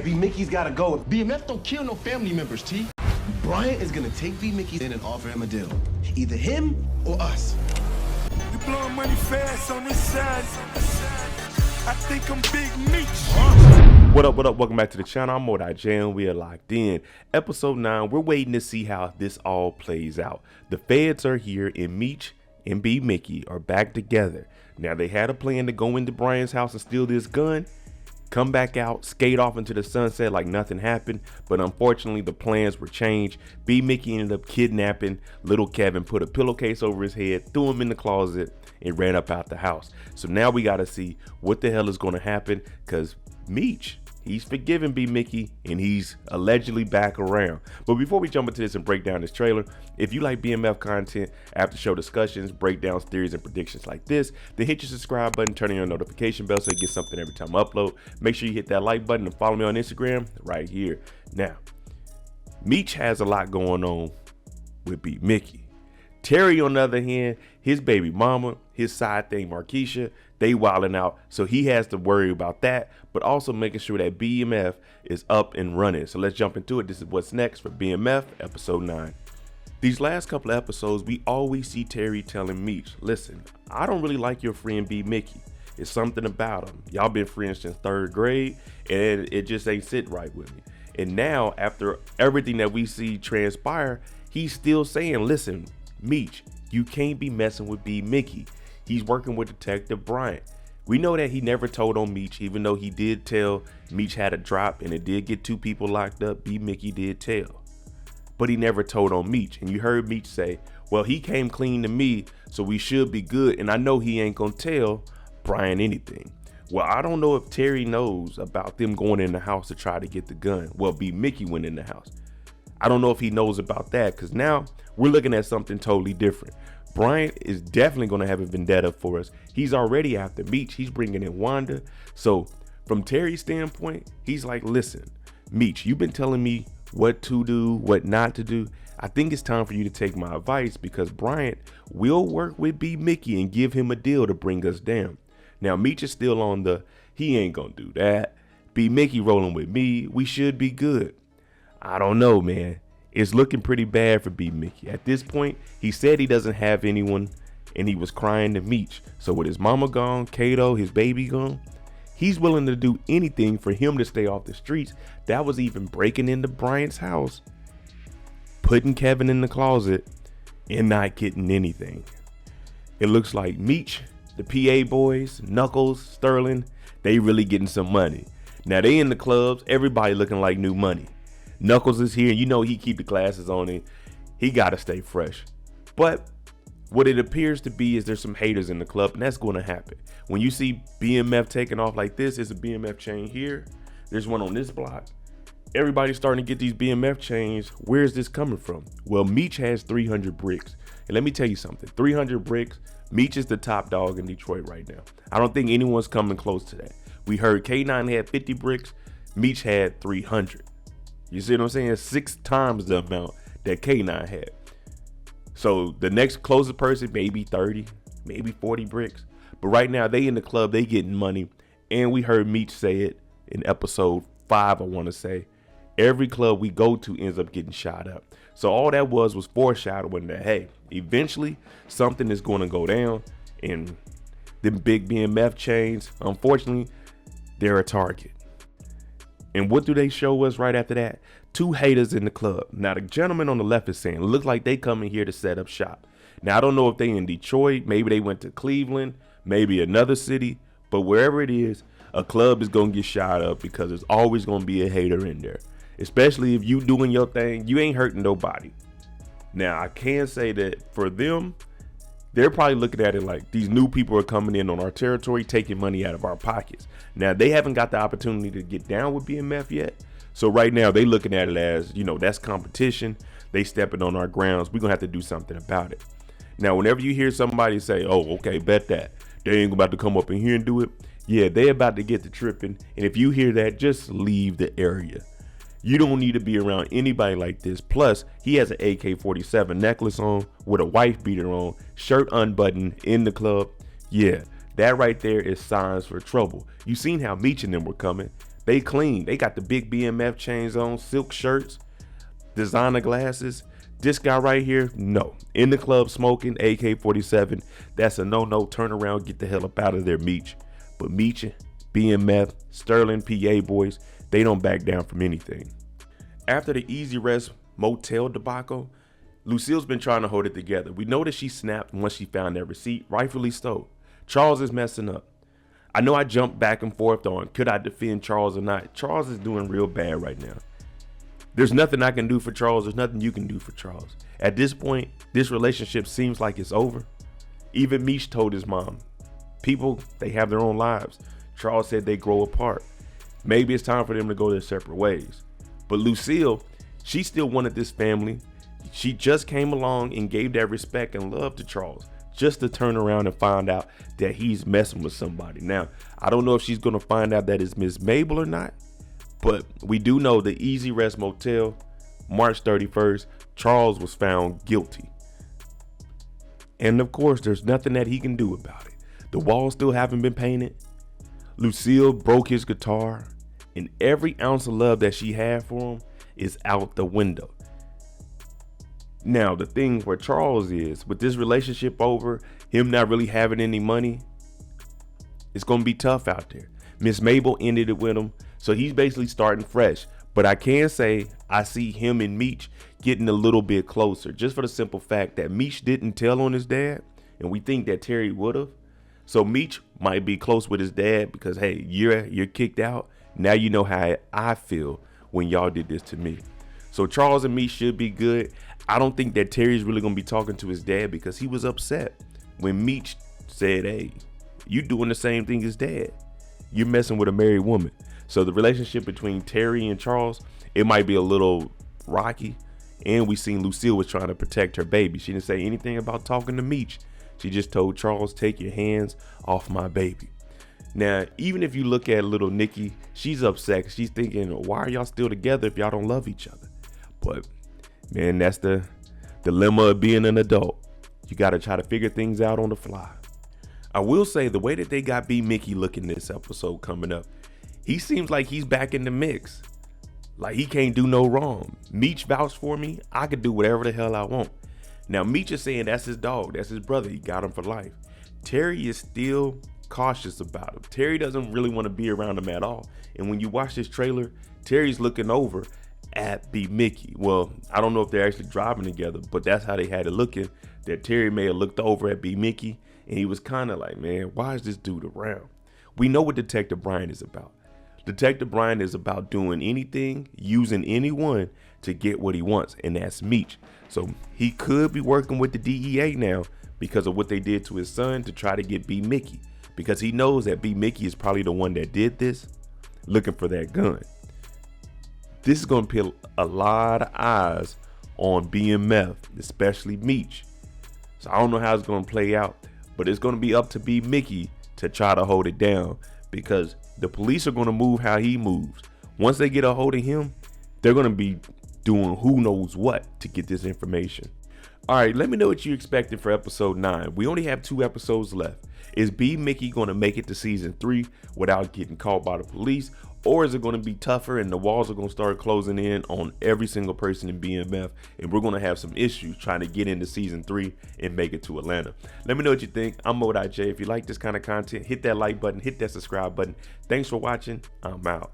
B Mickey's gotta go. BMF don't kill no family members, T. Brian is gonna take B Mickey in and offer him a deal. Either him or us. You blowing money fast on this side. I think I'm Big Meech. What up, what up? Welcome back to the channel. I'm Ajiona. We are locked in. Episode 9, we're waiting to see how this all plays out. The feds are here and Meech and B Mickey are back together. Now they had a plan to go into Brian's house and steal this gun, come back out, skate off into the sunset like nothing happened, but unfortunately the plans were changed. B Mickey ended up kidnapping little Kevin, put a pillowcase over his head, threw him in the closet, and ran up out the house. So now we gotta see what the hell is gonna happen, because Meech, he's forgiven B Mickey and he's allegedly back around. But before we jump into this and break down this trailer, if you like BMF content, after show discussions, breakdowns, theories, and predictions like this, then hit your subscribe button, turn on your notification bell so you get something every time I upload. Make sure you hit that like button and follow me on Instagram right here. Now, Meech has a lot going on with B Mickey. Terry, on the other hand, his baby mama, his side thing, Markeisha, they wilding out. So he has to worry about that, but also making sure that BMF is up and running. So let's jump into it. This is what's next for BMF episode 9. These last couple of episodes, we always see Terry telling Meech, listen, I don't really like your friend B Mickey. It's something about him. Y'all been friends since 3rd grade and it just ain't sit right with me. And now after everything that we see transpire, he's still saying, listen, Meech, you can't be messing with B Mickey. He's working with Detective Bryant. We know that he never told on Meech, even though he did tell Meech had a drop and it did get 2 people locked up. B Mickey did tell, but he never told on Meech. And you heard Meech say, well, he came clean to me, so we should be good. And I know he ain't gonna tell Brian anything. Well, I don't know if Terry knows about them going in the house to try to get the gun. Well, B Mickey went in the house. I don't know if he knows about that, because now we're looking at something totally different. Brian is definitely going to have a vendetta for us. He's already after Meech. He's bringing in Wanda. So from Terry's standpoint, he's like, listen, Meech, you've been telling me what to do, what not to do. I think it's time for you to take my advice, because Brian will work with B Mickey and give him a deal to bring us down. Now, Meech is still on the, he ain't going to do that. B Mickey rolling with me. We should be good. I don't know, man. It's looking pretty bad for B Mickey. At this point, he said he doesn't have anyone and he was crying to Meech. So with his mama gone, Kato, his baby gone, he's willing to do anything for him to stay off the streets. That was even breaking into Brian's house, putting Kevin in the closet, and not getting anything. It looks like Meech, the PA boys, Knuckles, Sterling, they really getting some money. Now they in the clubs, everybody looking like new money. Knuckles is here, you know he keep the glasses on him. He gotta stay fresh. But what it appears to be is there's some haters in the club, and that's gonna happen. When you see BMF taking off like this, there's a BMF chain here. There's one on this block. Everybody's starting to get these BMF chains. Where's this coming from? Well, Meech has 300 bricks. And let me tell you something, 300 bricks, Meech is the top dog in Detroit right now. I don't think anyone's coming close to that. We heard K9 had 50 bricks, Meech had 300. You see what I'm saying? 6 times the amount that K9 had. So the next closest person, maybe 30, maybe 40 bricks. But right now they in the club, they getting money. And we heard Meech say it in episode 5, I want to say. Every club we go to ends up getting shot up. So all that was foreshadowing that, hey, eventually something is going to go down. And them big BMF chains, unfortunately, they're a target. And what do they show us right after that? 2 haters in the club. Now the gentleman on the left is saying, look like they coming here to set up shop. Now I don't know if they in Detroit, maybe they went to Cleveland, maybe another city, but wherever it is, a club is gonna get shot up because there's always gonna be a hater in there. Especially if you doing your thing, you ain't hurting nobody. Now I can say that for them, they're probably looking at it like these new people are coming in on our territory, taking money out of our pockets. Now they haven't got the opportunity to get down with BMF yet. So right now they looking at it as, you know, that's competition. They stepping on our grounds. We're gonna have to do something about it. Now, whenever you hear somebody say, oh, okay, bet that they ain't about to come up in here and do it. Yeah, they about to get to tripping. And if you hear that, just leave the area. You don't need to be around anybody like this. Plus, he has an AK-47 necklace on with a wife beater on, shirt unbuttoned in the club. Yeah, that right there is signs for trouble. You seen how Meech and them were coming. They clean. They got the big BMF chains on, silk shirts, designer glasses. This guy right here, no. In the club smoking, AK-47. That's a no-no. Turn around, get the hell up out of there, Meech. But Meech, BMF, Sterling, PA boys, they don't back down from anything. After the Easy Rest motel debacle, Lucille's been trying to hold it together. We know that she snapped once she found that receipt, rightfully so. Charles is messing up. I know I jumped back and forth on could I defend Charles or not. Charles is doing real bad right now. There's nothing I can do for Charles. There's nothing you can do for Charles. At this point, this relationship seems like it's over. Even Meech told his mom, people, they have their own lives. Charles said they grow apart. Maybe it's time for them to go their separate ways. But Lucille, she still wanted this family. She just came along and gave that respect and love to Charles, just to turn around and find out that he's messing with somebody. Now, I don't know if she's going to find out that it's Miss Mabel or not, but we do know the Easy Rest Motel, March 31st, Charles was found guilty. And of course, there's nothing that he can do about it. The walls still haven't been painted. Lucille broke his guitar, and every ounce of love that she had for him is out the window. Now, the thing where Charles is, with this relationship over, him not really having any money, it's going to be tough out there. Miss Mabel ended it with him, so he's basically starting fresh. But I can say I see him and Meech getting a little bit closer, just for the simple fact that Meech didn't tell on his dad, and we think that Terry would have. So Meech might be close with his dad because, hey, you're kicked out. Now you know how I feel when y'all did this to me. So Charles and Meech should be good. I don't think that Terry's really going to be talking to his dad because he was upset when Meech said, hey, you doing the same thing as dad. You're messing with a married woman. So the relationship between Terry and Charles, it might be a little rocky. And we seen Lucille was trying to protect her baby. She didn't say anything about talking to Meech. She just told Charles, take your hands off my baby. Now, even if you look at little Nikki, she's upset. She's thinking, why are y'all still together if y'all don't love each other? But man, that's the dilemma of being an adult. You got to try to figure things out on the fly. I will say the way that they got B Mickey looking this episode coming up, he seems like he's back in the mix. Like he can't do no wrong. Meech vouched for me. I could do whatever the hell I want. Now Meech is saying that's his dog. That's his brother. He got him for life. Terry is still cautious about him. Terry doesn't really want to be around him at all. And when you watch this trailer, Terry's looking over at B Mickey. Well, I don't know if they're actually driving together, but that's how they had it looking, that Terry may have looked over at B Mickey and he was kind of like, man, why is this dude around? We know what Detective Brian is about. Detective Brian is about doing anything, using anyone to get what he wants, and that's Meech. So he could be working with the DEA now because of what they did to his son to try to get B Mickey, because he knows that B Mickey is probably the one that did this, looking for that gun. This is going to put a lot of eyes on BMF, especially Meech. So I don't know how it's going to play out, but it's going to be up to B Mickey to try to hold it down, because the police are going to move how he moves. Once they get a hold of him, they're going to be doing who knows what to get this information. All right, let me know what you expected for episode 9. We only have 2 episodes left. Is B Mickey going to make it to season 3 without getting caught by the police? Or is it going to be tougher and the walls are going to start closing in on every single person in BMF, and we're going to have some issues trying to get into season 3 and make it to Atlanta? Let me know what you think. I'm Mo.J. If you like this kind of content, hit that like button, hit that subscribe button. Thanks for watching. I'm out.